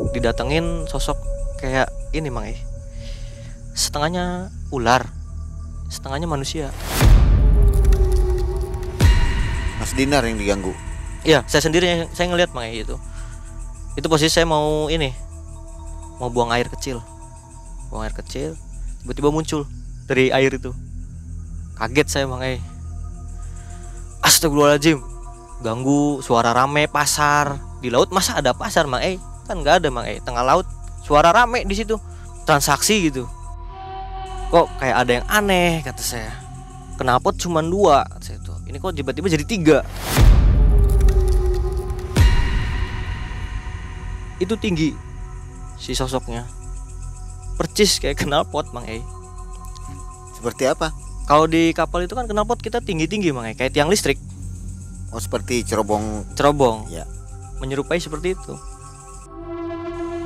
Didatengin sosok kayak ini Mang setengahnya ular, setengahnya manusia. Mas Dinar yang diganggu. Iya, saya sendiri yang saya ngelihat Mang itu. Itu posisi saya mau ini, mau buang air kecil. Buang air kecil, tiba-tiba muncul dari air itu. Kaget saya Mang Astagfirullahaladzim. Ganggu, suara rame pasar. Di laut masa ada pasar Mang Kan nggak ada Mang Tengah laut suara rame di situ. Transaksi gitu. Kok kayak ada yang aneh kata saya. Kenapa cuma 2 kata saya itu. Ini kok tiba-tiba jadi 3. Itu tinggi si sosoknya. Percis kayak knalpot Mang Seperti apa? Kalau di kapal itu kan knalpot kita tinggi-tinggi Mang kayak tiang listrik. Oh, seperti cerobong. Cerobong. Ya. Menyerupai seperti itu.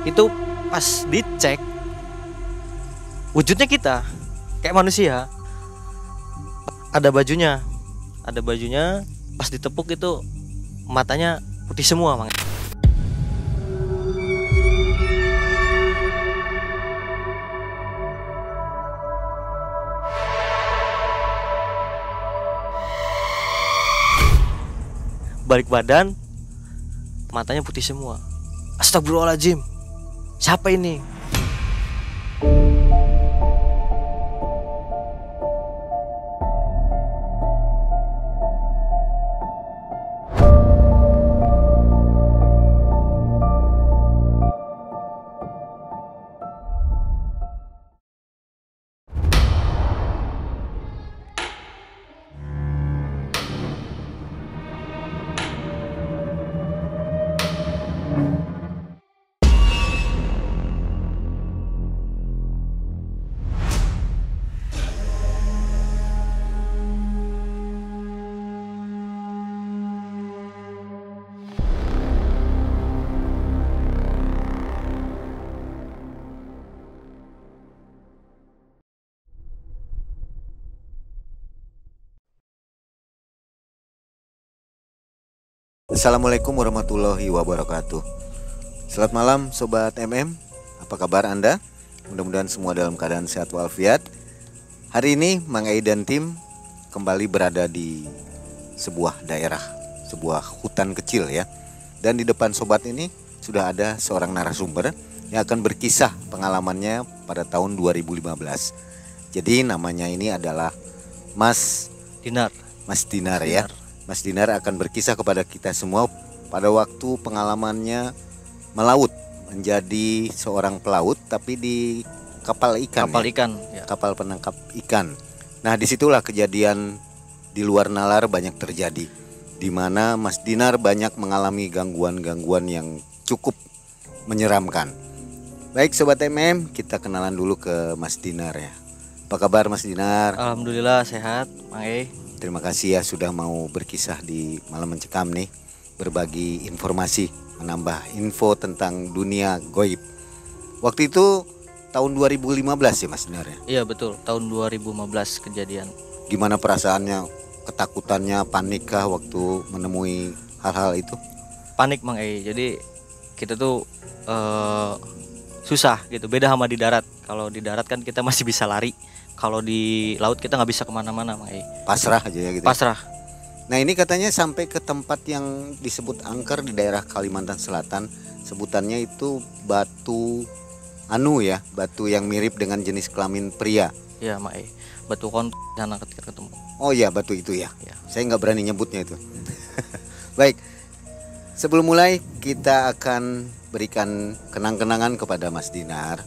Itu pas dicek wujudnya kita kayak manusia. Ada bajunya. Ada bajunya, pas ditepuk itu matanya putih semua Mang. Balik badan, matanya putih semua. Astagfirullahaladzim. Siapa ini? Assalamualaikum warahmatullahi wabarakatuh. Selamat malam Sobat MM. Apa kabar Anda? Mudah-mudahan semua dalam keadaan sehat walafiat. Hari ini Mang Ei dan tim kembali berada di sebuah daerah, sebuah hutan kecil ya. Dan di depan Sobat ini sudah ada seorang narasumber yang akan berkisah pengalamannya pada tahun 2015. Jadi namanya ini adalah Mas Dinar. Ya. Mas Dinar akan berkisah kepada kita semua pada waktu pengalamannya melaut, menjadi seorang pelaut tapi di kapal ikan. Kapal ikan ya. Kapal penangkap ikan. Nah, disitulah kejadian di luar nalar banyak terjadi, di mana Mas Dinar banyak mengalami gangguan-gangguan yang cukup menyeramkan. Baik Sobat MM, kita kenalan dulu ke Mas Dinar ya. Apa kabar Mas Dinar? Alhamdulillah sehat Mang Terima kasih ya sudah mau berkisah di Malam Mencekam nih, berbagi informasi, menambah info tentang dunia goib. Waktu itu tahun 2015 ya Mas Dinar ya? Iya betul, tahun 2015 kejadian. Gimana perasaannya, ketakutannya, panikkah waktu menemui hal-hal itu? Panik Mang jadi kita tuh susah gitu, beda sama di darat. Kalau di darat kan kita masih bisa lari. Kalau di laut kita nggak bisa kemana-mana Mang Pasrah aja ya gitu. Pasrah. Nah ini katanya sampai ke tempat yang disebut angker di daerah Kalimantan Selatan. Sebutannya itu batu anu ya, batu yang mirip dengan jenis kelamin pria. Iya Mang batu kon sana ketika ketemu. Oh iya batu itu ya, ya. Saya nggak berani nyebutnya itu. Baik, sebelum mulai kita akan berikan kenang-kenangan kepada Mas Dinar.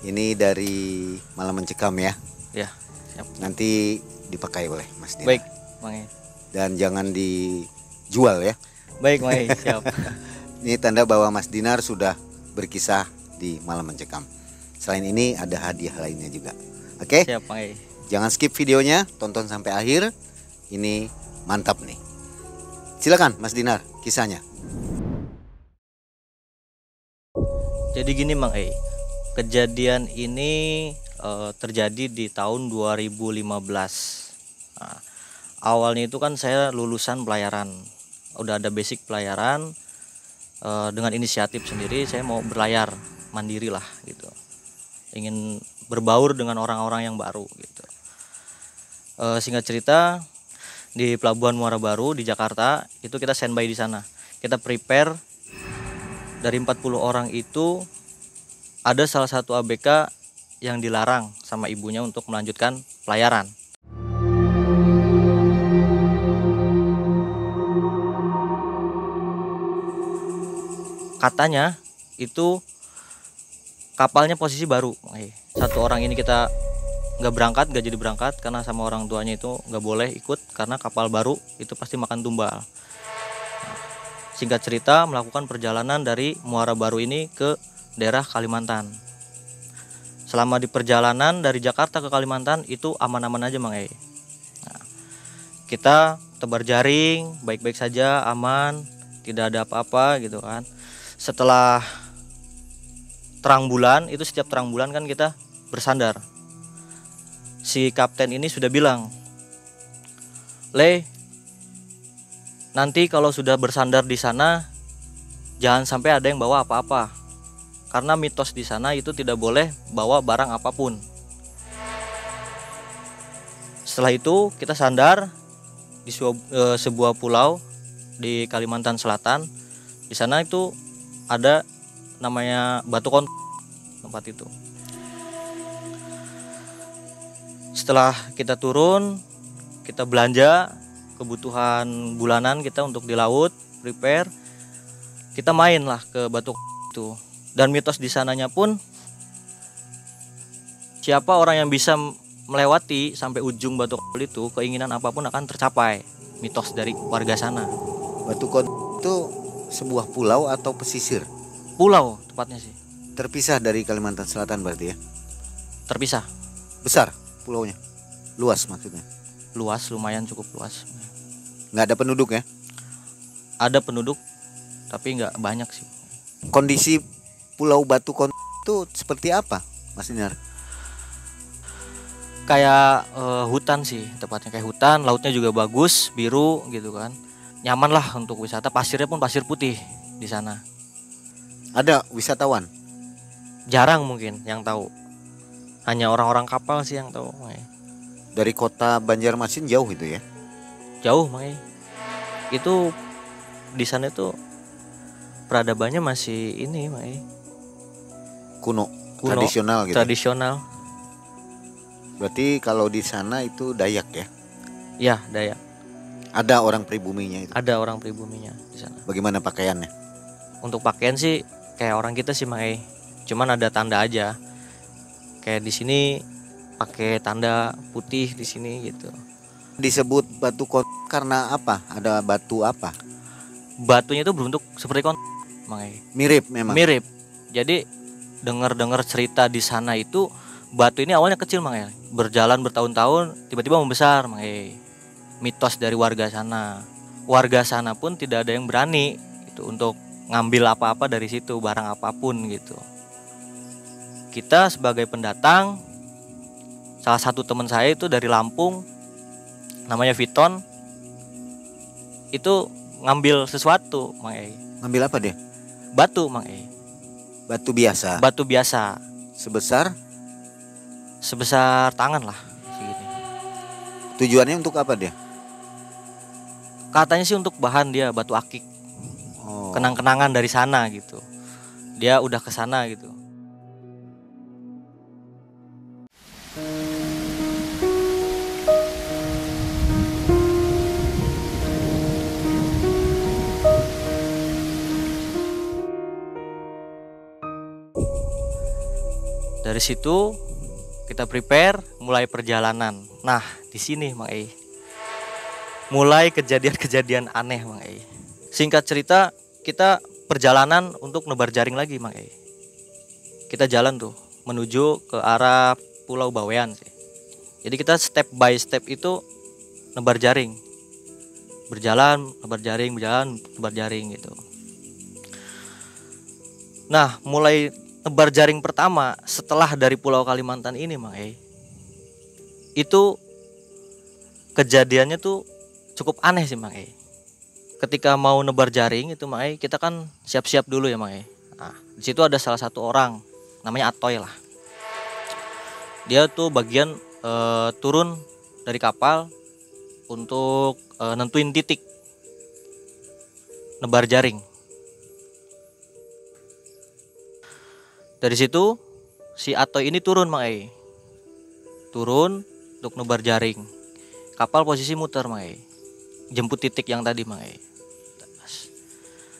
Ini dari Malam Mencekam ya. Ya, siap. Nanti dipakai oleh Mas Dinar. Baik, Mang Dan jangan dijual ya. Baik, Mang siap. Ini tanda bahwa Mas Dinar sudah berkisah di Malam Mencekam. Selain ini ada hadiah lainnya juga. Oke? Siap, Mang Jangan skip videonya, tonton sampai akhir. Ini mantap nih. Silakan Mas Dinar, kisahnya. Jadi gini Mang kejadian ini terjadi di tahun 2015. Nah, awalnya itu kan saya lulusan pelayaran, udah ada basic pelayaran, dengan inisiatif sendiri saya mau berlayar mandiri lah gitu, ingin berbaur dengan orang-orang yang baru gitu. Singkat cerita, di Pelabuhan Muara Baru di Jakarta itu kita standby di sana, kita prepare. Dari 40 orang itu ada salah satu ABK yang dilarang sama ibunya untuk melanjutkan pelayaran. Katanya itu kapalnya posisi baru. Satu orang ini kita nggak jadi berangkat karena sama orang tuanya itu nggak boleh ikut karena kapal baru itu pasti makan tumbal. Singkat cerita, melakukan perjalanan dari Muara Baru ini ke daerah Kalimantan. Selama di perjalanan dari Jakarta ke Kalimantan itu aman-aman aja Mang Ei. Nah, kita tebar jaring, baik-baik saja, aman, tidak ada apa-apa gitu kan. Setelah terang bulan, itu setiap terang bulan kan kita bersandar. Si kapten ini sudah bilang, "Le, nanti kalau sudah bersandar di sana, jangan sampai ada yang bawa apa-apa. Karena mitos di sana itu tidak boleh bawa barang apapun." Setelah itu kita sandar di sebuah pulau di Kalimantan Selatan. Di sana itu ada namanya Batu Kontok, tempat itu. Setelah kita turun, kita belanja kebutuhan bulanan kita untuk di laut, prepare, kita main lah ke Batu itu. Dan mitos di sananya pun, siapa orang yang bisa melewati sampai ujung Batu itu, keinginan apapun akan tercapai. Mitos dari warga sana. Batu Kontok itu sebuah pulau atau pesisir? Pulau tepatnya sih. Terpisah dari Kalimantan Selatan berarti ya? Terpisah. Besar pulaunya? Luas maksudnya? Luas, lumayan cukup luas. Nggak ada penduduk ya? Ada penduduk, tapi nggak banyak sih. Kondisi Pulau Batu Kontok itu seperti apa, Mas Dinar? Kayak hutan sih, tepatnya kayak hutan. Lautnya juga bagus, biru gitu kan. Nyaman lah untuk wisata. Pasirnya pun pasir putih di sana. Ada wisatawan? Jarang mungkin yang tahu. Hanya orang-orang kapal sih yang tahu. Dari kota Banjarmasin jauh itu ya? Jauh makanya. Itu di sana itu peradabannya masih ini makanya. Kuno, tradisional gitu. Tradisional. Berarti kalau di sana itu Dayak ya? Iya, Dayak. Ada orang pribuminya itu? Ada orang pribuminya di sana. Bagaimana pakaiannya? Untuk pakaian sih kayak orang kita sih makanya. Cuman ada tanda aja. Kayak di sini pakai tanda putih di sini gitu. Disebut Batu Kontok karena apa? Ada batu apa? Batunya itu berbentuk seperti kontok, makanya. Mirip memang. Mirip. Jadi dengar-dengar cerita di sana itu batu ini awalnya kecil makanya. Berjalan bertahun-tahun tiba-tiba membesar makanya. Mitos dari warga sana. Warga sana pun tidak ada yang berani itu untuk ngambil apa-apa dari situ, barang apapun gitu. Kita sebagai pendatang, salah satu teman saya itu dari Lampung, namanya Viton, itu ngambil sesuatu, Mang Ei. Ngambil apa dia? Batu, Mang Ei. Batu biasa. Batu biasa. Sebesar tangan lah, segini. Tujuannya untuk apa dia? Katanya sih untuk bahan dia batu akik. Oh. Kenang-kenangan dari sana gitu. Dia udah ke sana gitu. Dari situ kita prepare mulai perjalanan. Nah, di sini Mang Ei. Mulai kejadian-kejadian aneh Mang Ei. Singkat cerita, kita perjalanan untuk nebar jaring lagi Mang Ei. Kita jalan tuh menuju ke arah Pulau Bawean sih. Jadi kita step by step itu nebar jaring. Berjalan, nebar jaring, berjalan, nebar jaring gitu. Nah, mulai nebar jaring pertama setelah dari Pulau Kalimantan ini Mang Ei, itu kejadiannya tuh cukup aneh sih Mang Ei. ketika mau nebar jaring itu Mang Ei, kita kan siap-siap dulu ya Mang Ei. Nah, di situ ada salah satu orang namanya Atoy lah. Dia tuh bagian turun dari kapal untuk nentuin titik nebar jaring. Dari situ si Atoy ini turun Mang Ei. Turun untuk nebar jaring. Kapal posisi muter Mang Ei. Jemput titik yang tadi Mang Ei.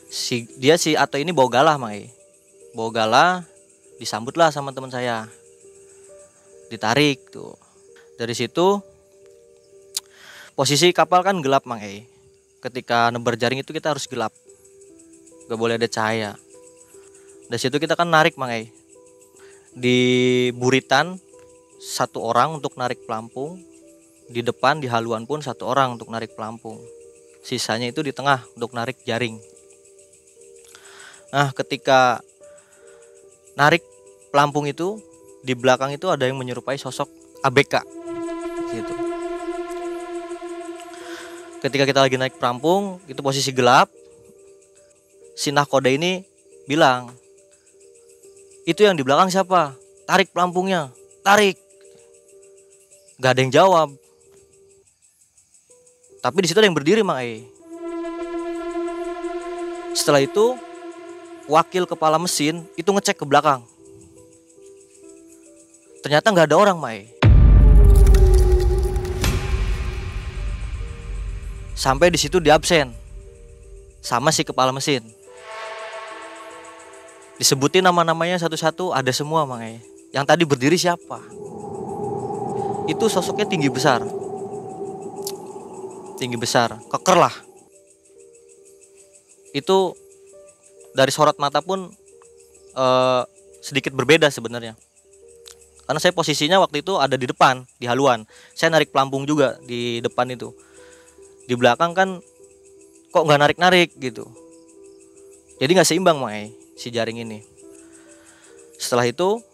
Si Atoy ini bawa galah Mang Ei. Bawa galah, disambutlah sama teman saya. Ditarik tuh. Dari situ posisi kapal kan gelap Mang Ei. Ketika nebar jaring itu kita harus gelap. Gak boleh ada cahaya. Dari situ kita kan narik Mang Ei. Di buritan satu orang untuk narik pelampung. Di depan di haluan pun satu orang untuk narik pelampung. Sisanya itu di tengah untuk narik jaring. Nah, ketika narik pelampung itu, di belakang itu ada yang menyerupai sosok ABK gitu. Ketika kita lagi naik pelampung, itu posisi gelap. Si nahkoda ini bilang, "Itu yang di belakang siapa? Tarik pelampungnya, tarik." Gak ada yang jawab. Tapi di situ ada yang berdiri Mang Ei. Setelah itu wakil kepala mesin itu ngecek ke belakang. Ternyata nggak ada orang Mang Ei. Sampai di situ diabsen sama si kepala mesin. Disebutin nama-namanya satu-satu, ada semua Mang Ei. Yang tadi berdiri siapa? Itu sosoknya tinggi besar, keker lah. Itu dari sorot mata pun sedikit berbeda sebenarnya. Karena saya posisinya waktu itu ada di depan, di haluan. Saya narik pelampung juga di depan itu. Di belakang kan kok nggak narik-narik gitu. Jadi nggak seimbang Mang Ei si jaring ini. Setelah itu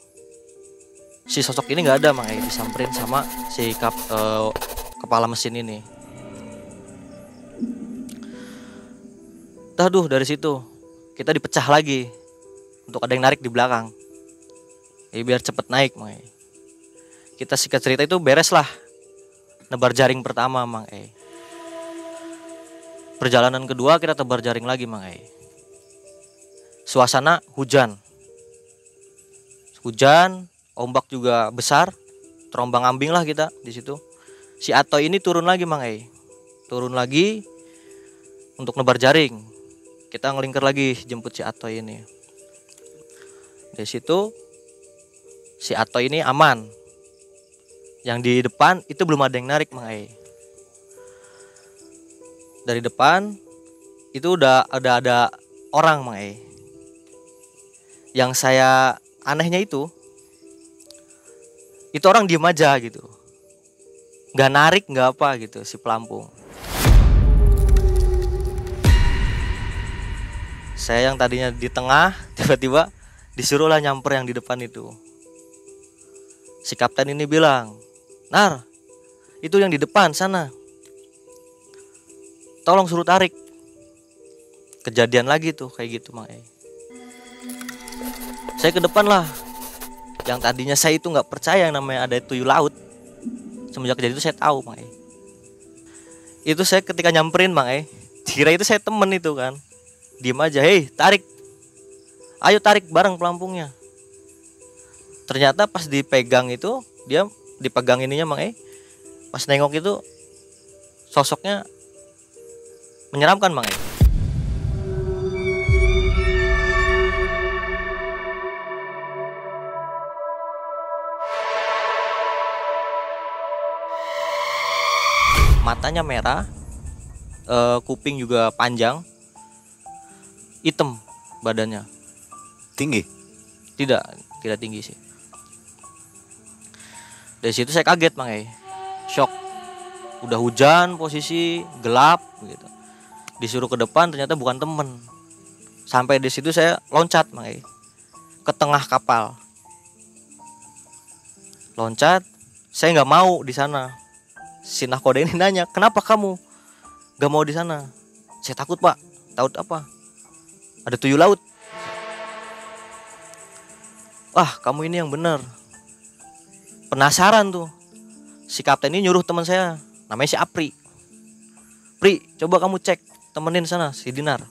si sosok ini nggak ada Mang Ei, disamperin sama si kepala mesin ini. Aduh, dari situ kita dipecah lagi untuk ada yang narik di belakang. Biar cepet naik Mang Ei. Kita singkat cerita itu beres lah nebar jaring pertama Mang Ei. Perjalanan kedua kita tebar jaring lagi Mang Ei. Suasana hujan, ombak juga besar, terombang-ambing lah kita di situ. Si Atoy ini turun lagi Mang Ei. Turun lagi untuk nebar jaring. Kita ngelingkar lagi jemput si Atoy ini. Dari situ si Atoy ini aman. Yang di depan itu belum ada yang narik Mang Ei. Dari depan itu udah ada orang Mang Ei. Yang saya anehnya itu orang diem aja gitu, nggak narik nggak apa gitu si pelampung. Saya yang tadinya di tengah tiba-tiba disuruhlah nyamper yang di depan itu. Si kapten ini bilang, "Nar, itu yang di depan sana, tolong suruh tarik." Kejadian lagi tuh kayak gitu Mang Ei. Saya ke depan lah. Yang tadinya saya itu nggak percaya yang namanya ada tuyul laut. Semenjak kejadian itu saya tahu Mang Ei. Itu saya ketika nyamperin Mang Ei, kira itu saya temen itu kan. Diem aja, "Hei, tarik. Ayo tarik bareng pelampungnya." Ternyata pas dipegang itu, dia dipegang ininya Mang Ei. Pas nengok itu sosoknya menyeramkan Mang Ei. Matanya merah, kuping juga panjang, hitam badannya. Tinggi? Tidak tinggi sih. Dari situ saya kaget Mang Ei, shock. Udah hujan, posisi gelap gitu. Disuruh ke depan, ternyata bukan temen. Sampai di situ saya loncat Mang Ei ke tengah kapal. Loncat, saya nggak mau di sana. Si nahkoda ini nanya, "Kenapa kamu gak mau di sana?" Saya takut pak. Takut apa? Ada tuyul laut. Wah kamu ini yang bener. Penasaran tuh. Si kapten ini nyuruh teman saya, namanya si Apri. Pri, coba kamu cek, temenin sana si Dinar.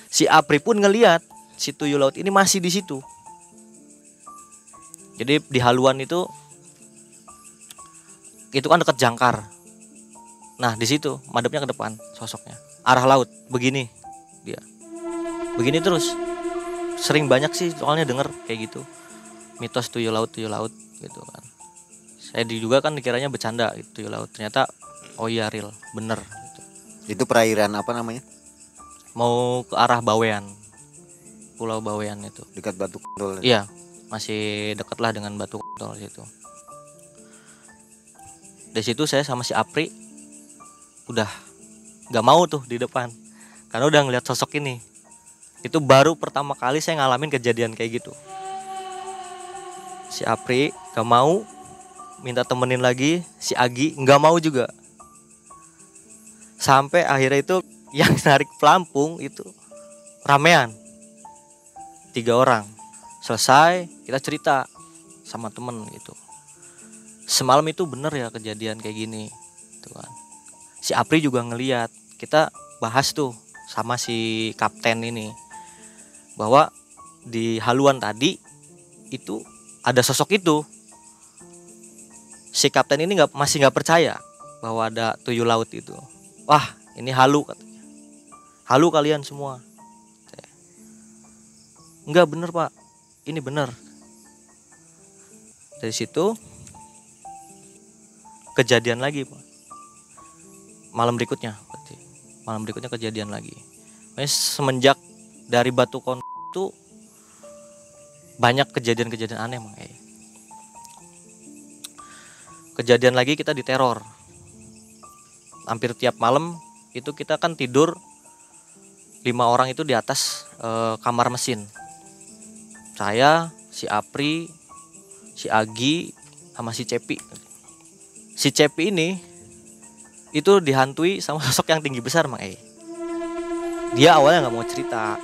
Si Apri pun ngeliat si tuyul laut ini masih di situ. Jadi di haluan itu kan dekat jangkar. Nah di situ madepnya ke depan sosoknya, arah laut begini dia, begini terus. Sering banyak sih soalnya denger kayak gitu, mitos tuyul laut gitu kan. Saya juga kan dikiranya bercanda gitu, tuyul laut, ternyata oh iya real, bener gitu. Itu perairan apa namanya? Mau ke arah Bawean, Pulau Bawean itu. Dekat Batu Kondol. Iya, masih dekat lah dengan Batu Kondol situ. Di situ saya sama si Apri udah nggak mau tuh di depan, karena udah ngeliat sosok ini. Itu baru pertama kali saya ngalamin kejadian kayak gitu. Si Apri gak mau, minta temenin lagi. Si Agi gak mau juga. Sampai akhirnya itu yang narik pelampung itu ramean, 3 orang. Selesai kita cerita sama temen gitu, semalam itu bener ya kejadian kayak gini gitu kan. Si Apri juga ngeliat. Kita bahas tuh sama si kapten ini, bahwa di haluan tadi itu ada sosok itu. Si kapten ini masih nggak percaya bahwa ada tuyul laut itu. Wah ini halu katanya, halu kalian semua. Enggak bener pak, ini bener. Dari situ kejadian lagi pak. Malam berikutnya kejadian lagi. Semenjak dari Batu Kondol itu banyak kejadian-kejadian aneh Mang. Kejadian lagi kita diteror. Hampir tiap malam itu kita kan tidur 5 orang itu di atas kamar mesin. Saya, si Apri, si Agi, sama si Cepi. Si Cepi ini itu dihantui sama sosok yang tinggi besar Mang. Dia awalnya nggak mau cerita.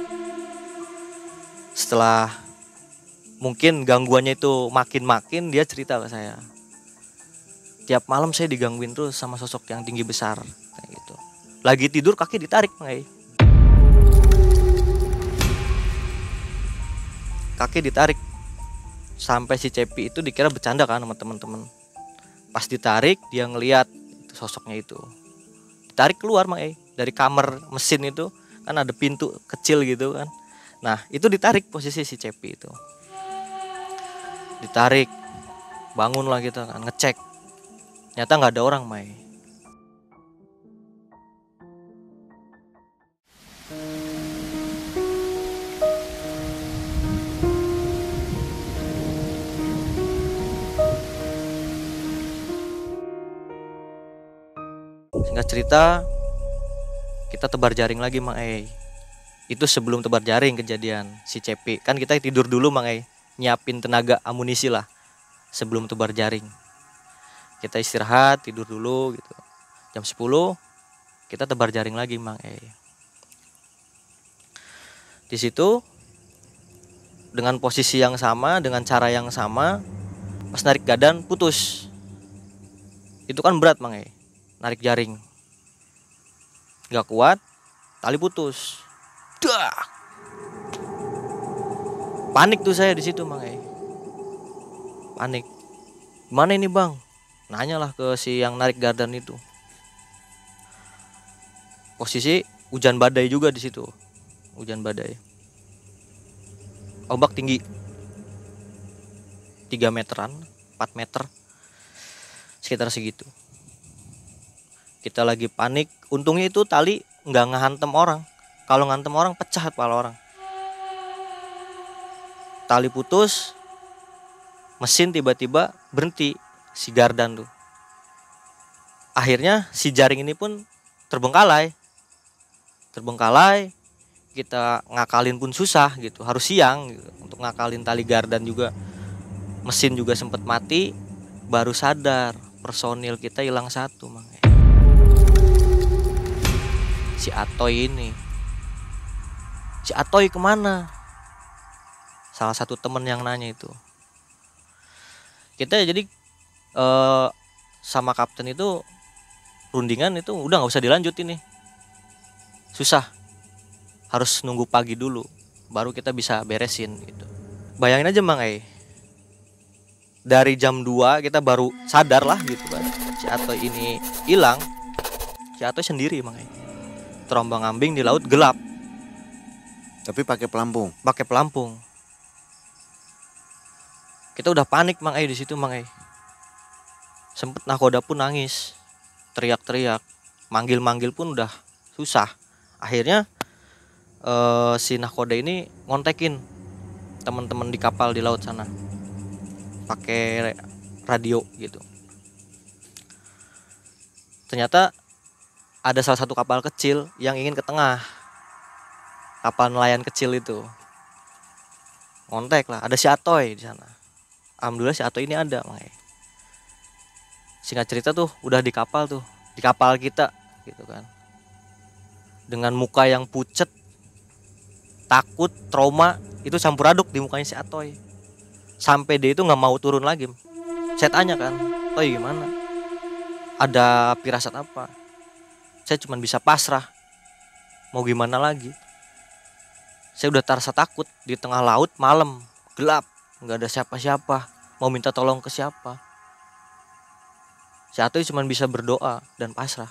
Setelah mungkin gangguannya itu makin dia cerita ke saya. Tiap malam saya digangguin terus sama sosok yang tinggi besar kayak gitu. Lagi tidur kaki ditarik Mang. Kaki ditarik. Sampai si Cepi itu dikira bercanda kan sama teman-teman. Pas ditarik dia ngelihat itu sosoknya itu. Ditarik keluar Mang. Dari kamar mesin itu kan ada pintu kecil gitu kan. Nah itu ditarik posisi si Cepi itu. Ditarik. Bangunlah kita kan ngecek. Ternyata gak ada orang Mai. Singkat cerita kita tebar jaring lagi Mang. Itu sebelum tebar jaring kejadian si Cepi. Kan kita tidur dulu Mang. Nyiapin tenaga amunisi lah sebelum tebar jaring. Kita istirahat, tidur dulu gitu. Jam 10 kita tebar jaring lagi Mang. Di situ dengan posisi yang sama, dengan cara yang sama, pas narik gadan putus. Itu kan berat Mang. Narik jaring. Gak kuat, tali putus. Dah. Panik tuh saya di situ Mang. Panik. Gimana ini Bang? Nanyalah ke si yang narik gardan itu. Posisi hujan badai juga di situ. Hujan badai. Ombak tinggi. 3 meteran, 4 meter. Sekitar segitu. Kita lagi panik. Untungnya itu tali nggak ngehantem orang. Kalau ngantem orang pecah kepala orang. Tali putus. Mesin tiba-tiba berhenti. Si gardan tuh. Akhirnya si jaring ini pun terbengkalai. Kita ngakalin pun susah gitu. Harus siang gitu. Untuk ngakalin tali gardan juga. Mesin juga sempat mati. Baru sadar personil kita hilang 1 Mang. si Atoy ini. Si Atoy kemana? Salah satu temen yang nanya itu. Kita jadi sama kapten itu rundingan itu udah nggak usah dilanjut ini. Susah. Harus nunggu pagi dulu baru kita bisa beresin gitu. Bayangin aja Mang dari jam 2 kita baru sadar lah gitu kan. Si Atoy ini hilang. Si Atoy sendiri Mang terombang-ambing di laut gelap. Tapi pakai pelampung. Pakai pelampung. Kita udah panik Mang di situ Mang Sempet nakoda pun nangis, teriak-teriak, manggil-manggil pun udah susah. Akhirnya si nakoda ini ngontekin teman-teman di kapal di laut sana, pakai radio gitu. Ternyata ada salah satu kapal kecil yang ingin ke tengah, kapal nelayan kecil itu. Ngontek lah, ada si Atoy di sana. Alhamdulillah si Atoy ini ada Mang Singkat cerita tuh udah di kapal kita gitu kan. Dengan muka yang pucet, takut, trauma, itu campur aduk di mukanya si Atoy. Sampai dia itu nggak mau turun lagi. Saya tanya kan, Toy gimana? Ada firasat apa? Saya cuma bisa pasrah. Mau gimana lagi? Saya udah terasa takut di tengah laut malam, gelap, nggak ada siapa-siapa. Mau minta tolong ke siapa? Si Atoy cuma bisa berdoa dan pasrah.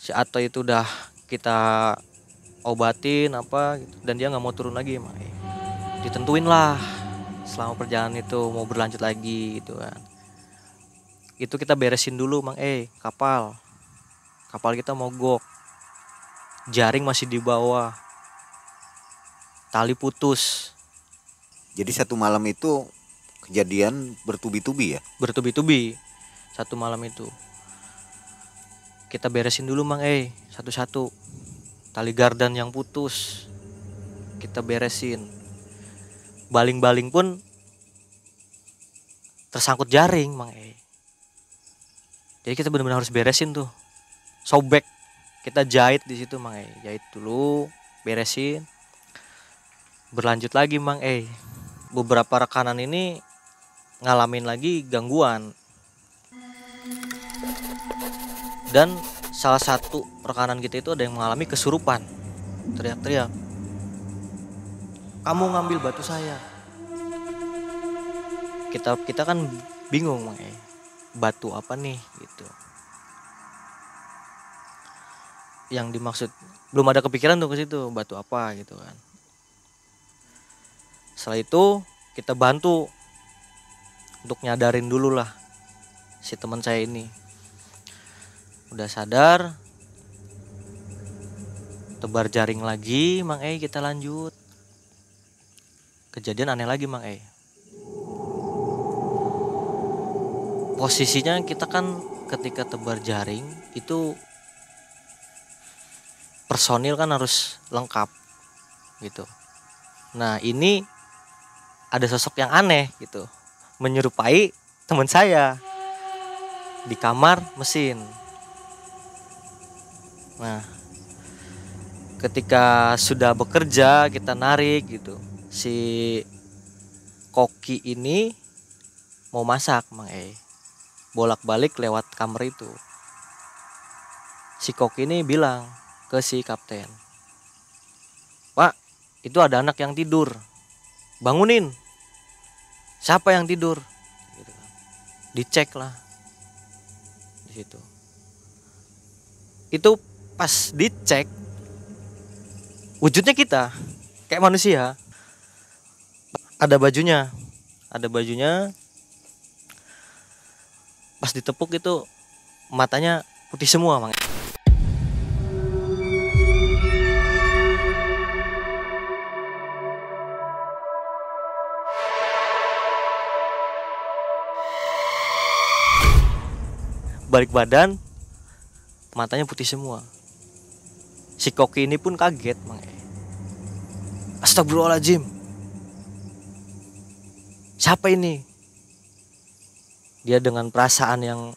Si Atoy itu udah kita obatin apa gitu, dan dia nggak mau turun lagi Mang Ditentuin lah selama perjalanan itu mau berlanjut lagi gitu kan. Itu kita beresin dulu Mang kapal kita mogok, jaring masih di bawah, tali putus. Jadi satu malam itu kejadian bertubi-tubi ya? Bertubi-tubi satu malam itu. Kita beresin dulu Mang satu-satu. Tali gardan yang putus kita beresin. Baling-baling pun tersangkut jaring Mang Jadi kita benar-benar harus beresin tuh. Sobek. Kita jahit di situ Mang Jahit dulu, beresin. Berlanjut lagi Mang Beberapa rekanan ini ngalamin lagi gangguan. Dan salah satu rekanan kita itu ada yang mengalami kesurupan. Teriak-teriak, "Kamu ngambil batu saya." Kita kan bingung Mang batu apa nih gitu. Yang dimaksud belum ada kepikiran tuh ke situ, batu apa gitu kan. Setelah itu kita bantu untuk nyadarin dulu lah si teman saya ini. Udah sadar, tebar jaring lagi Mang kita lanjut. Kejadian aneh lagi Mang Posisinya kita kan ketika tebar jaring itu personil kan harus lengkap gitu. Nah ini ada sosok yang aneh gitu, menyerupai teman saya di kamar mesin. Nah ketika sudah bekerja kita narik gitu, si koki ini mau masak Mang bolak-balik lewat kamar itu. Si koki ini bilang ke si kapten, "Pak, itu ada anak yang tidur, bangunin." "Siapa yang tidur?" Gitu. Dicek lah di situ. Itu pas dicek, wujudnya kita kayak manusia. Ada bajunya. Pas ditepuk itu matanya putih semua Mang. Balik badan, matanya putih semua. Si koki ini pun kaget Mang Astagfirullahaladzim, siapa ini? Dia dengan perasaan yang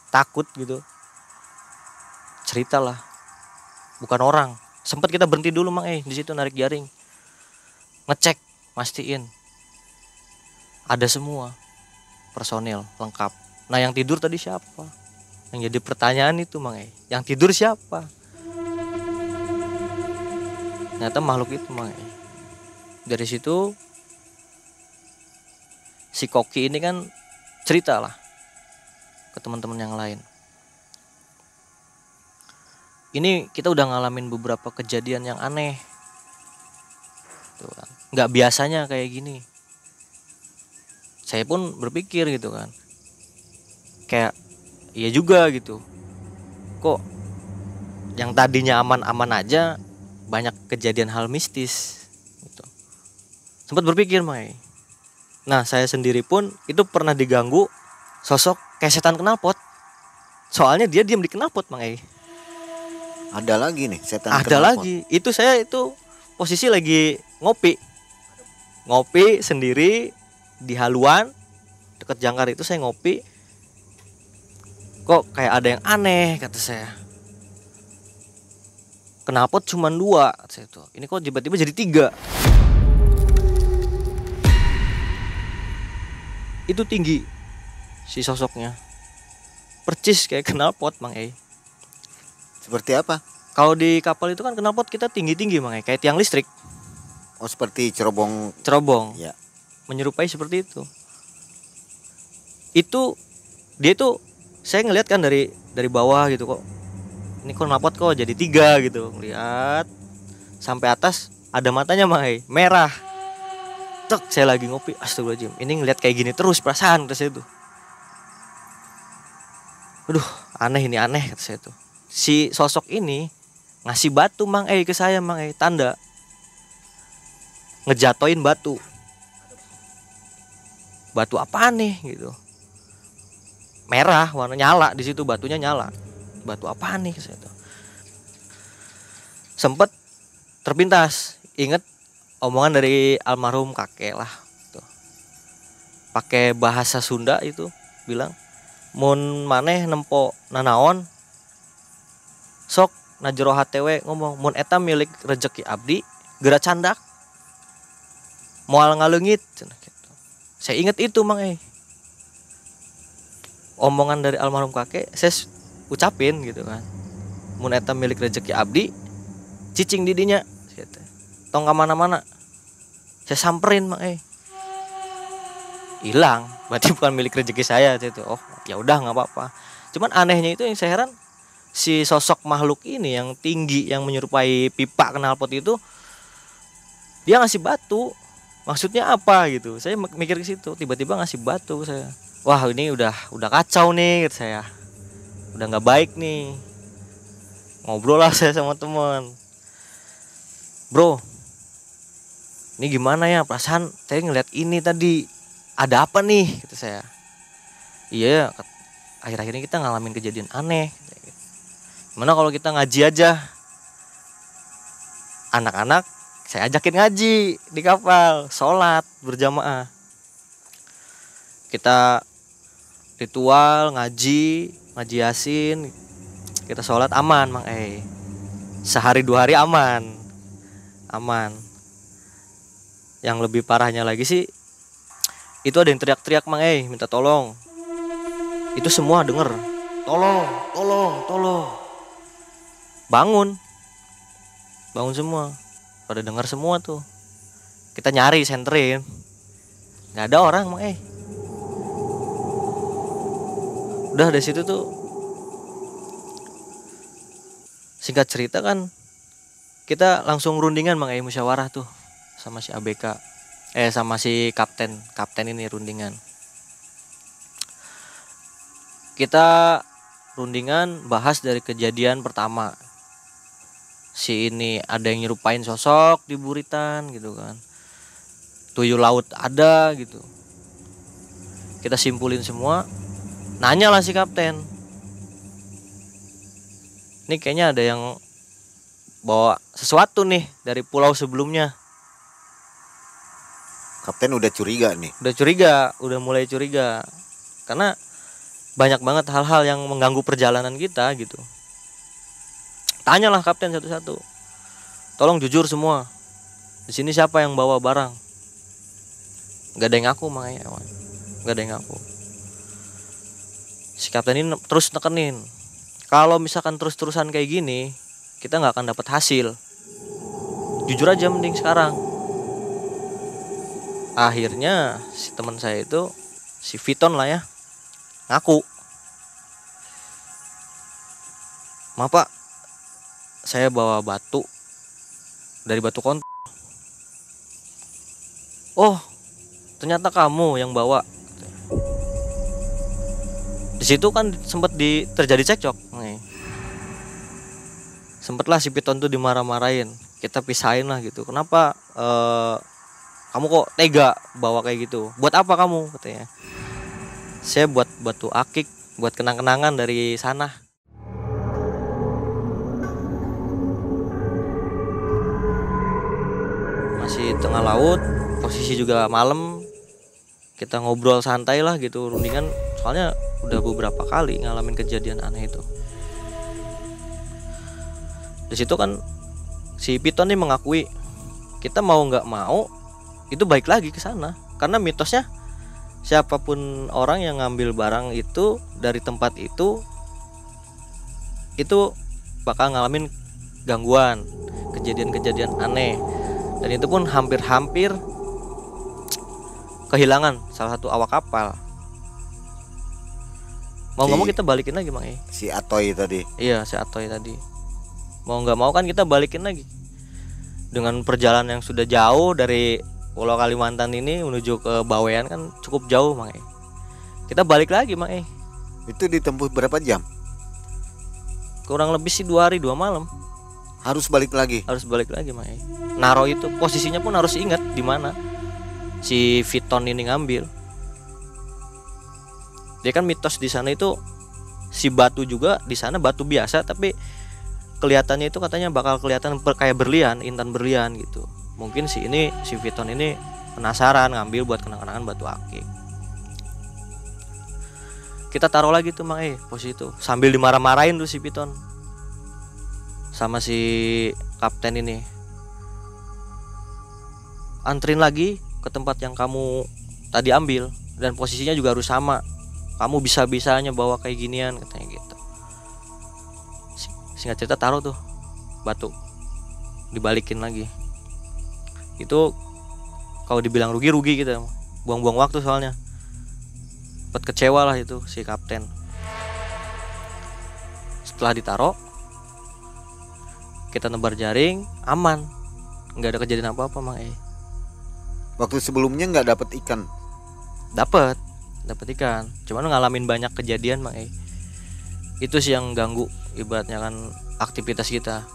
takut gitu cerita lah, bukan orang. Sempat kita berhenti dulu Mang di situ narik jaring, ngecek, mastiin ada semua personil lengkap. Nah yang tidur tadi siapa? Yang jadi pertanyaan itu Mang yang tidur siapa? Ternyata makhluk itu Mang. Dari situ si Koki ini kan cerita lah ke teman-teman yang lain. Ini kita udah ngalamin beberapa kejadian yang aneh, tuh kan. Nggak biasanya kayak gini. Saya pun berpikir gitu kan, kayak iya juga gitu. Kok yang tadinya aman-aman aja banyak kejadian hal mistis gitu. Sempat berpikir Mai. Nah saya sendiri pun itu pernah diganggu sosok kayak setan knalpot. Soalnya dia diam di knalpot Mai. Ada lagi nih setan Ada knalpot. lagi. Itu saya itu posisi lagi ngopi sendiri di haluan dekat jangkar itu. Saya ngopi, kok kayak ada yang aneh kata saya. Knalpot cuma 2 kata saya itu. Ini kok tiba-tiba jadi 3. Itu tinggi si sosoknya, percis kayak knalpot Mang Seperti apa? Kalau di kapal itu kan knalpot kita tinggi-tinggi Mang kayak tiang listrik. Oh seperti cerobong. Ya. Ya. Menyerupai seperti itu. Itu dia itu saya ngeliat kan dari bawah gitu kok. Ini kok knalpot kok jadi 3 gitu. Lihat sampai atas ada matanya Mang merah. Tek, saya lagi ngopi, astagfirullahaladzim. Ini ngeliat kayak gini terus perasaan kata saya tuh. Aduh, aneh kata saya tuh. Si sosok ini ngasih batu Mang ke saya Mang tanda. Ngejatoin batu. Batu apa nih gitu. Merah, warna nyala di situ, batunya nyala. Batu apa nih kata saya tuh. Sempet terpintas, inget omongan dari almarhum kakek lah tuh. Pakai bahasa Sunda itu bilang, mun maneh nempo nanaon sok najero hatewe ngomong mun eta milik rezeki abdi geura candak moal ngaleungit gitu. Saya ingat itu Mang omongan dari almarhum kakek saya ucapin gitu kan. Mun eta milik rezeki abdi cicing didinya gitu. Tong ka mana-mana. Saya samperin Mang hilang, berarti bukan milik rezeki saya itu. Oh, ya udah enggak apa-apa. Cuman anehnya itu yang saya heran, si sosok makhluk ini yang tinggi yang menyerupai pipa knalpot itu dia ngasih batu. Maksudnya apa gitu. Saya mikir ke situ, tiba-tiba ngasih batu saya. Wah, ini udah kacau nih gitu saya. Udah enggak baik nih. Ngobrol lah saya sama teman. Bro, ini gimana ya, perasaan saya ngeliat ini tadi, ada apa nih gitu saya. Iya, akhir-akhir ini kita ngalamin kejadian aneh. Gimana kalau kita ngaji aja, anak-anak saya ajakin ngaji di kapal, sholat berjamaah. Kita ritual ngaji yasin, kita sholat aman Mang sehari 2 hari aman. Yang lebih parahnya lagi sih, itu ada yang teriak-teriak Mang minta tolong. Itu semua denger, tolong. Bangun semua, pada dengar semua tuh. Kita nyari senterin, nggak ada orang Mang Udah dari situ tuh, singkat cerita kan, kita langsung rundingan Mang musyawarah tuh sama si ABK, sama si kapten ini rundingan. Kita rundingan bahas dari kejadian pertama. Si ini ada yang nyerupain sosok di buritan gitu kan. Tuyul laut ada gitu. Kita simpulin semua. Nanya lah si kapten. Ini kayaknya ada yang bawa sesuatu nih dari pulau sebelumnya. Kapten udah curiga nih. Udah mulai curiga. Karena banyak banget hal-hal yang mengganggu perjalanan kita gitu. Tanyalah kapten satu-satu. Tolong jujur semua. Di sini siapa yang bawa barang? Gak ada yang ngaku makanya. Gak ada yang ngaku. Si kapten ini terus nekenin. Kalau misalkan terus-terusan kayak gini, kita gak akan dapat hasil. Jujur aja mending sekarang. Akhirnya si teman saya itu, si Viton lah ya, ngaku. Maaf Pak, saya bawa batu dari Batu Konto. Oh, ternyata kamu yang bawa. Di situ kan sempat terjadi cekcok. Sempatlah si Piton tuh dimarah-marahin. Kita pisahin lah gitu. Kenapa kamu kok tega bawa kayak gitu? Buat apa kamu? Katanya. Saya buat batu akik, buat kenang-kenangan dari sana. Masih tengah laut, posisi juga malam. Kita ngobrol santai lah gitu, rundingan. Soalnya udah beberapa kali ngalamin kejadian aneh itu. Di situ kan si Piton nih mengakui, kita mau nggak mau itu balik lagi ke sana. Karena mitosnya siapapun orang yang ngambil barang itu dari tempat itu bakal ngalamin gangguan, kejadian-kejadian aneh. Dan itu pun hampir-hampir kehilangan salah satu awak kapal. Mau nggak mau kita balikin lagi Mang. Si Atoy tadi. Iya, si Atoy tadi. Mau nggak mau kan kita balikin lagi. Dengan perjalanan yang sudah jauh dari Pulau Kalimantan ini menuju ke Bawean kan cukup jauh Mang. Kita balik lagi Mang. Itu ditempuh berapa jam? Kurang lebih sih 2 hari 2 malam. Harus balik lagi. Harus balik lagi Mang. Naro itu posisinya pun harus ingat di mana si Viton ini ngambil. Dia kan mitos di sana itu si batu juga di sana batu biasa, tapi kelihatannya itu katanya bakal kelihatan kayak berlian, intan berlian gitu. Mungkin si Viton ini penasaran ngambil buat kenang-kenangan batu akik. Kita taruh lagi tuh Mang posisi itu sambil dimarah-marahin tuh si Viton sama si kapten ini. Antrin lagi ke tempat yang kamu tadi ambil dan posisinya juga harus sama. Kamu bisa-bisanya bawa kayak ginian katanya gitu. Singkat cerita taruh tuh batu, dibalikin lagi. Itu kalau dibilang rugi gitu, buang-buang waktu soalnya. Sempat kecewa lah itu si kapten. Setelah ditaruh, kita nebar jaring, aman, nggak ada kejadian apa-apa Mang. Waktu sebelumnya nggak dapet ikan? Dapat ikan, cuman ngalamin banyak kejadian Mang. Itu sih yang ganggu, ibaratnya kan aktivitas kita.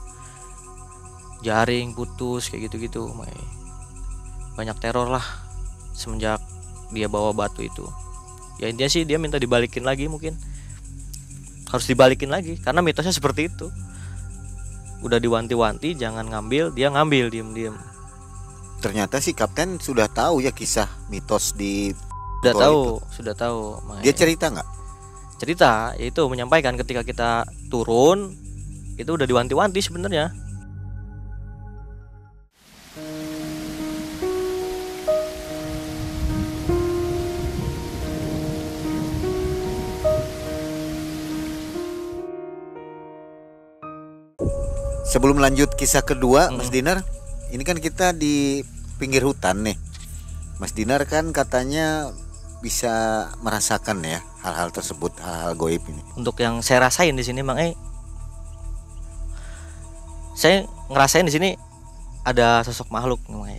Jaring putus kayak gitu-gitu Mang. Banyak teror lah semenjak dia bawa batu itu. Ya intinya sih dia minta dibalikin lagi, mungkin harus dibalikin lagi karena mitosnya seperti itu. Udah diwanti-wanti jangan ngambil, dia ngambil diem-diem. Ternyata si kapten sudah tahu ya kisah mitos di sudah tahu. Dia cerita nggak? Cerita, yaitu menyampaikan ketika kita turun itu udah diwanti-wanti sebenarnya. Sebelum lanjut kisah kedua, Mas Dinar, ini kan kita di pinggir hutan nih. Mas Dinar kan katanya bisa merasakan ya hal-hal tersebut, hal-hal goib ini. Untuk yang saya rasain di sini Mang, saya ngerasain di sini ada sosok makhluk Mang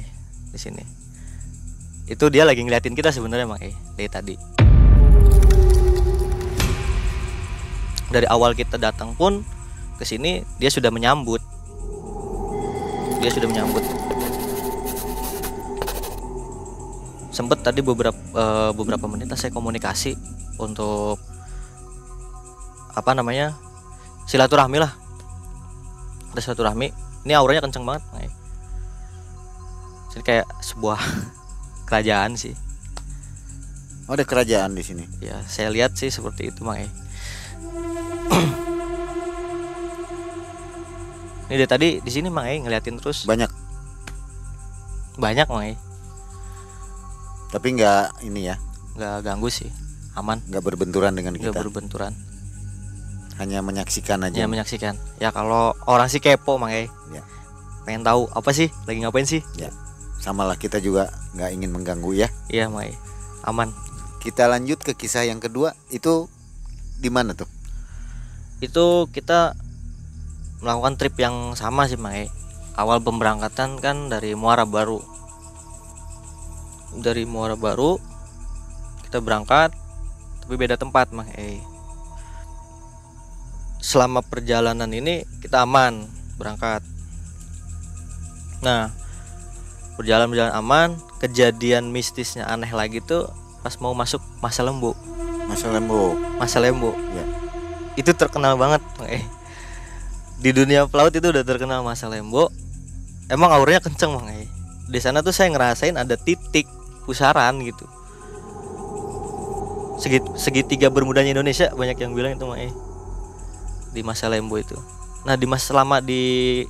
di sini. Itu dia lagi ngeliatin kita sebenarnya Mang dari tadi. Dari awal kita datang pun ke sini dia sudah menyambut. Sempet tadi beberapa menit saya komunikasi untuk silaturahmi lah. Ada silaturahmi. Ini auranya kenceng banget. Jadi kayak sebuah kerajaan sih. Oh, ada kerajaan di sini. Ya, saya lihat sih seperti itu Mang. Ini dari tadi di sini Mang ngeliatin terus. Banyak. Banyak Mang. Tapi nggak ini ya. Nggak ganggu sih, aman. Nggak berbenturan dengan Nggak kita. berbenturan. Hanya menyaksikan aja. Ya menyaksikan. Ya kalau orang sih kepo Mang. Ya. Pengen tahu apa sih, lagi ngapain sih? Ya. Sama lah, kita juga nggak ingin mengganggu ya. Iya Mang. Aman. Kita lanjut ke kisah yang kedua. Itu di mana tuh? Itu kita melakukan trip yang sama sih Mang. Awal pemberangkatan kan dari Muara Baru. Dari Muara Baru kita berangkat, tapi beda tempat Mang. Selama perjalanan ini kita aman berangkat. Nah, perjalanan aman. Kejadian mistisnya aneh lagi tuh pas mau masuk Masa Lembu. Masa Lembu. Ya. Itu terkenal banget Mang. Di dunia pelaut itu udah terkenal Masa Lembu. Emang auranya kenceng Mang. Di sana tuh saya ngerasain ada titik pusaran gitu. Segitiga bermudanya Indonesia, banyak yang bilang itu Mang. Di Masa Lembu itu. Nah, selama di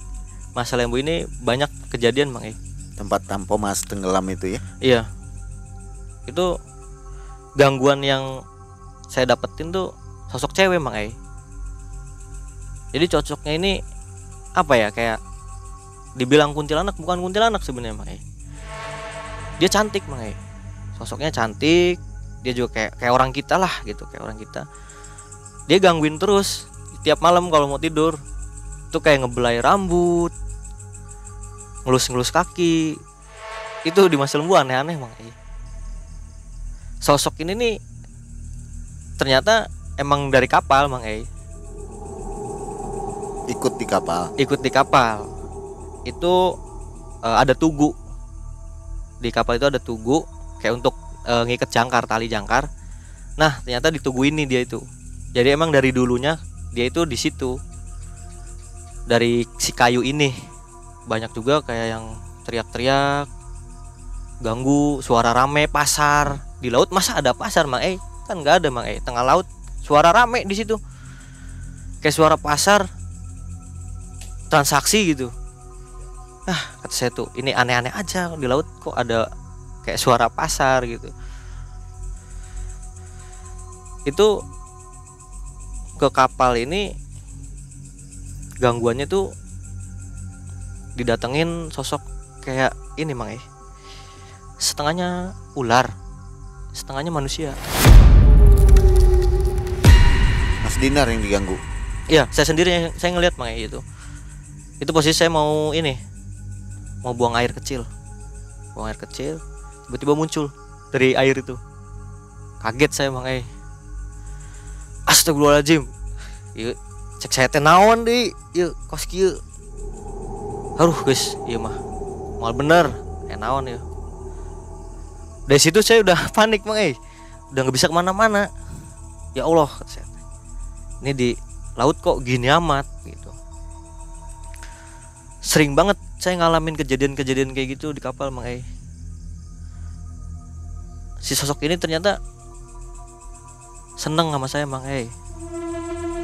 Masa Lembu ini banyak kejadian Mang. Tempat Tampomas tenggelam itu ya. Iya. Itu gangguan yang saya dapetin tuh sosok cewek Mang. Jadi cocoknya ini apa ya, kayak dibilang kuntilanak, bukan kuntilanak sebenarnya Mang. Dia cantik Mang. Sosoknya cantik. Dia juga kayak orang kita lah gitu, kayak orang kita. Dia gangguin terus tiap malam kalau mau tidur. Itu kayak ngebelai rambut, ngelus-ngelus kaki. Itu di Masa Lembu aneh-aneh Mang. Sosok ini nih ternyata emang dari kapal Mang. Ikut di kapal. Itu ada tugu. Di kapal itu ada tugu kayak untuk ngikat jangkar, tali jangkar. Nah, ternyata di tugu ini dia itu. Jadi emang dari dulunya dia itu di situ. Dari si kayu ini. Banyak juga kayak yang teriak-teriak, ganggu, suara rame pasar. Di laut masa ada pasar Mang? Kan nggak ada Mang. Tengah laut suara rame di situ. Kayak suara pasar, transaksi gitu. Kata saya tuh, ini aneh-aneh aja di laut kok ada kayak suara pasar gitu. Itu ke kapal ini gangguannya tuh didatengin sosok kayak ini Mang. Setengahnya ular, setengahnya manusia. Mas Dinar yang diganggu. Iya, saya sendiri saya ngelihat Mang itu. Itu posisi saya mau buang air kecil. Buang air kecil, tiba-tiba muncul dari air itu. Kaget saya Mang. Astagfirullahaladzim. Ieu cek saya teh naon di ieu kos kieu. Aduh guys, iya mah mal bener naon ya. Dari situ saya udah panik Mang. Udah nggak bisa kemana-mana. Ya Allah, ini di laut kok gini amat gitu. Sering banget saya ngalamin kejadian-kejadian kayak gitu di kapal Mang. Si sosok ini ternyata seneng sama saya Mang.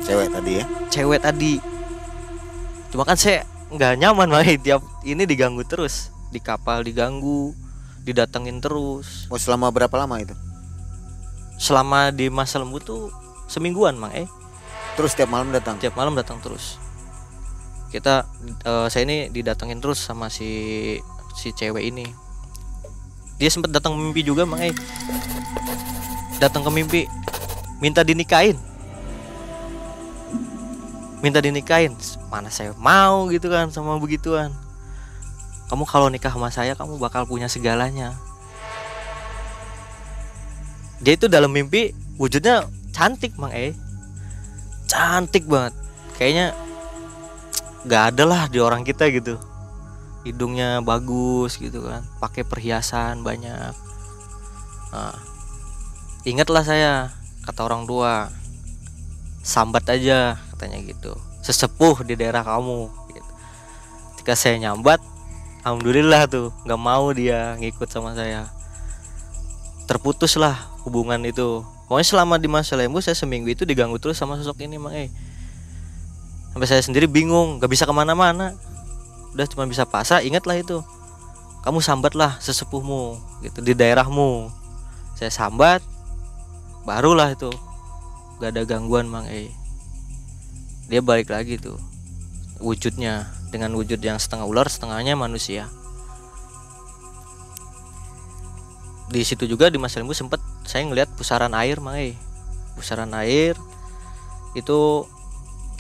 Cewek tadi ya. Cewek tadi. Cuma kan saya nggak nyaman Mang. Tiap ini diganggu terus. Di kapal diganggu, didatengin terus. Oh, selama berapa lama itu? Selama di Masa Lembu tuh semingguan Mang. Terus tiap malam datang? Tiap malam datang terus. Saya ini didatengin terus sama si cewek ini. Dia sempat datang mimpi juga Mang. Datang ke mimpi minta dinikahin. Mana saya mau gitu kan sama begituan. Kamu kalau nikah sama saya kamu bakal punya segalanya. Dia itu dalam mimpi wujudnya cantik Mang. Cantik banget. Kayaknya nggak ada lah di orang kita gitu. Hidungnya bagus gitu kan, pakai perhiasan banyak. Nah, ingatlah saya, kata orang tua, sambat aja katanya gitu, sesepuh di daerah kamu gitu. Ketika saya nyambat, alhamdulillah tuh nggak mau dia ngikut sama saya. Terputuslah hubungan itu. Pokoknya selama di Masa Lembu saya seminggu itu diganggu terus sama sosok ini Mang. Sampai saya sendiri bingung, gak bisa kemana-mana, udah cuma bisa pasrah. Ingatlah itu, kamu sambatlah sesepuhmu gitu di daerahmu. Saya sambat, barulah itu gak ada gangguan Mang E. Dia balik lagi tuh wujudnya, dengan wujud yang setengah ular setengahnya manusia. Di situ juga di Mas Lembu sempet saya ngeliat pusaran air Mang E. Pusaran air itu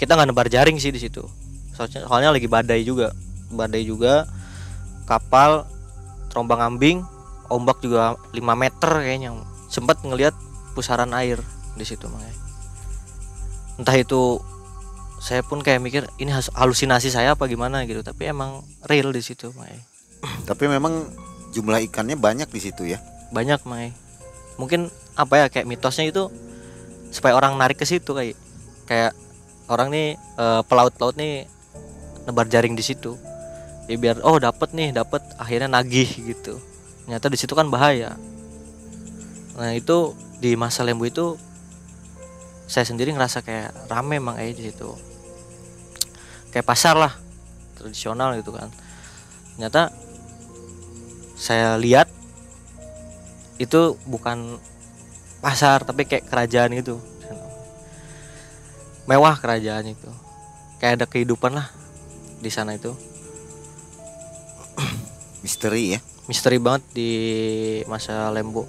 kita nggak nebar jaring sih di situ. Soalnya lagi badai juga. Kapal terombang ambing, ombak juga 5 meter kayaknya. Sempat ngelihat pusaran air di situ Mang E. Entah itu saya pun kayak mikir ini halusinasi saya apa gimana gitu, tapi emang real di situ Mang E. Tapi memang jumlah ikannya banyak di situ ya. Banyak Mang E. Mungkin apa ya, kayak mitosnya itu supaya orang narik ke situ, kayak orang nih pelaut nih nebar jaring di situ. Ya biar dapat akhirnya nagih gitu. Ternyata di situ kan bahaya. Nah, itu di Masa Lembu itu saya sendiri ngerasa kayak rame Mang E di situ. Kayak pasar lah, tradisional gitu kan. Ternyata saya lihat itu bukan pasar tapi kayak kerajaan gitu. Mewah kerajaan itu. Kayak ada kehidupan lah di sana itu. Misteri ya. Misteri banget di Masa Lembu.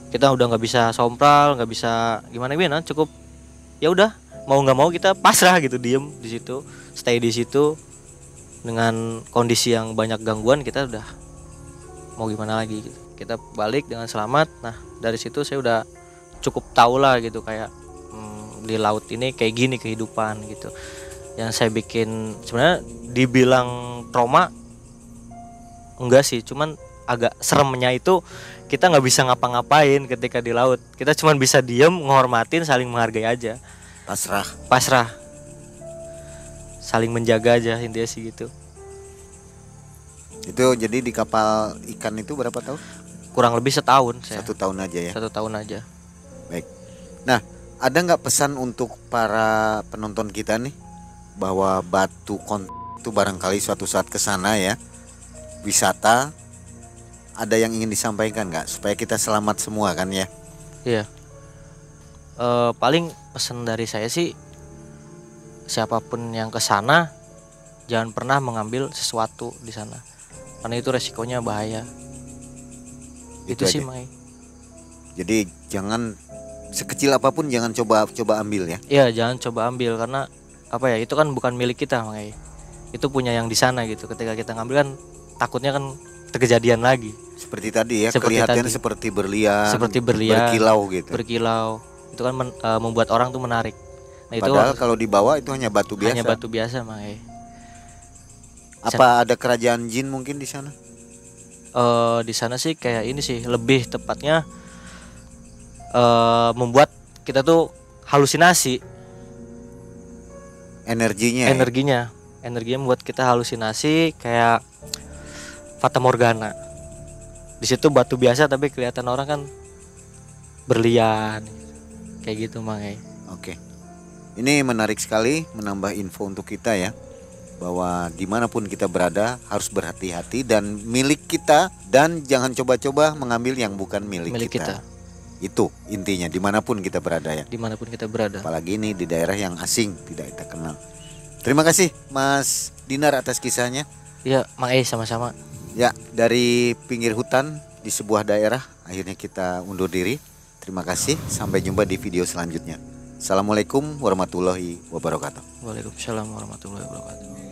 Kita udah nggak bisa sompral, nggak bisa gimana, cukup ya udah, mau nggak mau kita pasrah gitu, diem di situ, stay di situ dengan kondisi yang banyak gangguan. Kita udah mau gimana lagi gitu. Kita balik dengan selamat. Nah, dari situ saya udah cukup tahu lah gitu, kayak di laut ini kayak gini kehidupan gitu. Yang saya bikin sebenarnya dibilang trauma enggak sih, cuman agak seremnya itu kita nggak bisa ngapa-ngapain ketika di laut. Kita cuman bisa diem, menghormatin, saling menghargai aja. Pasrah, saling menjaga aja intinya sih gitu. Itu jadi di kapal ikan itu berapa tahun? Kurang lebih setahun saya. 1 tahun aja ya. 1 tahun aja. Baik. Nah, ada nggak pesan untuk para penonton kita nih, bahwa Batu Kontak itu barangkali suatu saat ke sana ya, wisata, ada yang ingin disampaikan nggak supaya kita selamat semua kan ya? Iya. Paling pesan dari saya sih, siapapun yang ke sana jangan pernah mengambil sesuatu di sana, karena itu resikonya bahaya. Itu sih Mai. Jadi jangan sekecil apapun jangan coba ambil ya. Iya, jangan coba ambil, karena apa ya, itu kan bukan milik kita Mai. Itu punya yang di sana gitu. Ketika kita ngambil kan takutnya kan terkejadian lagi. Seperti tadi ya, kelihatannya seperti berlian, berkilau gitu. Berkilau. Itu kan membuat orang tuh menarik. Nah, padahal itu kalau dibawa itu hanya batu biasa. Hanya batu biasa Mai. Apa ada kerajaan jin mungkin di sana? Di sana sih kayak ini sih, lebih tepatnya membuat kita tuh halusinasi. Energinya membuat kita halusinasi, kayak Fata Morgana. Di situ batu biasa tapi kelihatan orang kan berlian, kayak gitu Mang. Oke. Ini menarik sekali, menambah info untuk kita ya, bahwa dimanapun kita berada harus berhati-hati dan milik kita, dan jangan coba-coba mengambil yang bukan milik kita. Itu intinya, dimanapun kita berada ya. Dimanapun kita berada. Apalagi ini di daerah yang asing, tidak kita kenal. Terima kasih Mas Dinar atas kisahnya. Ya Mang sama-sama. Ya, dari pinggir hutan di sebuah daerah, akhirnya kita undur diri. Terima kasih, sampai jumpa di video selanjutnya. Assalamualaikum warahmatullahi wabarakatuh. Waalaikumsalam warahmatullahi wabarakatuh.